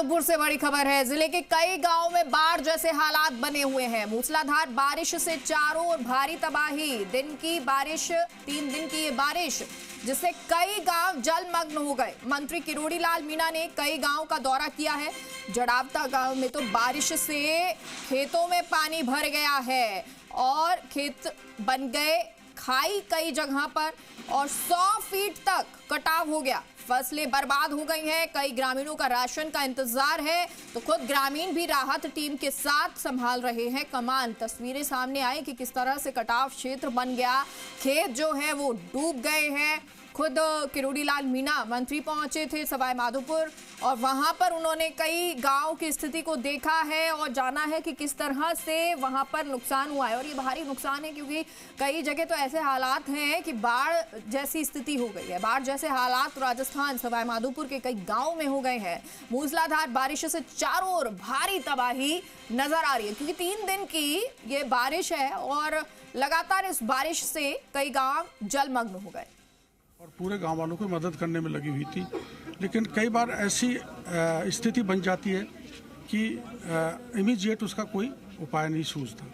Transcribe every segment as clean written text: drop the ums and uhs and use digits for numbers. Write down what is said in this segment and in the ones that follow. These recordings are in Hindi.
जोधपुर से बड़ी खबर है। जिले के कई गांवों में बाढ़ जैसे हालात बने हुए हैं। मूसलाधार बारिश से चारों ओर भारी तबाही। 3 दिन की ये बारिश जिससे कई गांव जलमग्न हो गए। मंत्री किरोड़ी लाल मीणा ने कई गांव का दौरा किया है। जड़ावता गांव में तो बारिश से खेतों में पानी भर गया है और खेत बन गए खाई कई जगह पर और 100 फीट तक कटाव हो गया। फसलें बर्बाद हो गई हैं। कई ग्रामीणों का राशन का इंतजार है तो खुद ग्रामीण भी राहत टीम के साथ संभाल रहे हैं कमान। तस्वीरें सामने आई कि किस तरह से कटाव क्षेत्र बन गया। खेत जो है वो डूब गए हैं। खुद किरोड़ी लाल मीणा मंत्री पहुंचे थे सवाई माधोपुर और वहां पर उन्होंने कई गांव की स्थिति को देखा है और जाना है कि किस तरह से वहां पर नुकसान हुआ है। और ये भारी नुकसान है क्योंकि कई जगह तो ऐसे हालात हैं कि बाढ़ जैसी स्थिति हो गई है। बाढ़ जैसे हालात राजस्थान सवाई माधोपुर के कई गाँव में हो गए हैं। मूसलाधार बारिश से चारों ओर भारी तबाही नजर आ रही है क्योंकि 3 दिन की ये बारिश है और लगातार इस बारिश से कई गाँव जलमग्न हो गए और पूरे गांव वालों को मदद करने में लगी हुई थी। लेकिन कई बार ऐसी स्थिति बन जाती है कि इमीडिएट उसका कोई उपाय नहीं सूझता।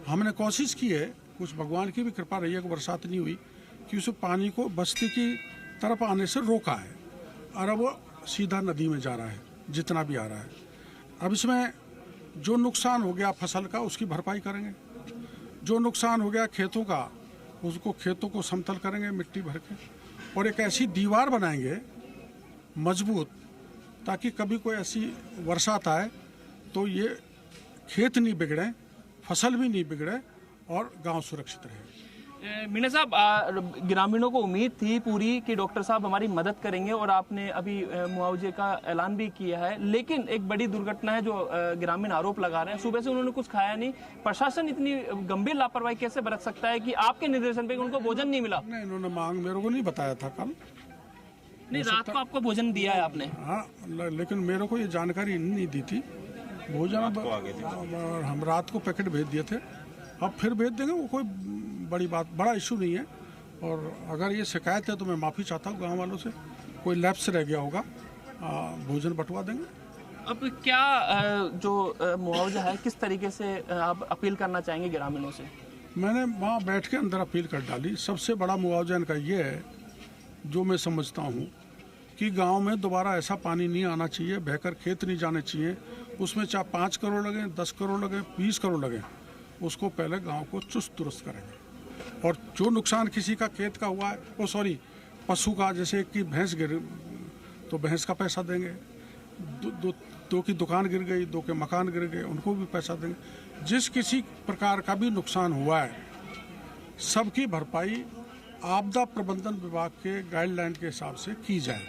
हमने कोशिश की है, कुछ भगवान की भी कृपा रही है कि बरसात नहीं हुई, कि उस पानी को बस्ती की तरफ आने से रोका है और अब वो सीधा नदी में जा रहा है जितना भी आ रहा है। अब इसमें जो नुकसान हो गया फसल का उसकी भरपाई करेंगे, जो नुकसान हो गया खेतों का उसको खेतों को समतल करेंगे मिट्टी भर के और एक ऐसी दीवार बनाएंगे मजबूत ताकि कभी कोई ऐसी बरसात आए तो ये खेत नहीं बिगड़े, फसल भी नहीं बिगड़े और गांव सुरक्षित रहे। मीणा साहब, ग्रामीणों को उम्मीद थी पूरी कि डॉक्टर साहब हमारी मदद करेंगे और आपने अभी मुआवजे का ऐलान भी किया है, लेकिन एक बड़ी दुर्घटना है जो ग्रामीण आरोप लगा रहे हैं। सुबह से उन्होंने कुछ खाया नहीं। प्रशासन इतनी गंभीर लापरवाही कैसे बरत सकता है कि आपके निर्देशन पे उनको भोजन नहीं मिला? नहीं, इन्होंने मांग मेरे को नहीं बताया था कल। नहीं, रात को आपको भोजन दिया है आपने? हाँ, लेकिन मेरे को ये जानकारी नहीं दी थी। भोजन हम रात को पैकेट भेज दिए थे, अब फिर भेज देंगे। वो कोई बड़ा इशू नहीं है और अगर ये शिकायत है तो मैं माफ़ी चाहता हूँ गांव वालों से। कोई लैप्स रह गया होगा, भोजन बंटवा देंगे। अब क्या जो मुआवजा है किस तरीके से आप अपील करना चाहेंगे ग्रामीणों से? मैंने वहाँ बैठ के अंदर अपील कर डाली। सबसे बड़ा मुआवजा इनका ये है जो मैं समझता हूँ कि गांव में दोबारा ऐसा पानी नहीं आना चाहिए, बहकर खेत नहीं जाने चाहिए। उसमें चाहे 5 करोड़ लगे, 10 करोड़ लगे, 20 करोड़ लगे, उसको पहले गांव को चुस्त दुरुस्त करेंगे। और जो नुकसान किसी का खेत का हुआ है, पशु का, जैसे कि भैंस गिर तो भैंस का पैसा देंगे, दो की दुकान गिर गई, 2 के मकान गिर गए, उनको भी पैसा देंगे। जिस किसी प्रकार का भी नुकसान हुआ है सबकी भरपाई आपदा प्रबंधन विभाग के गाइडलाइन के हिसाब से की जाए।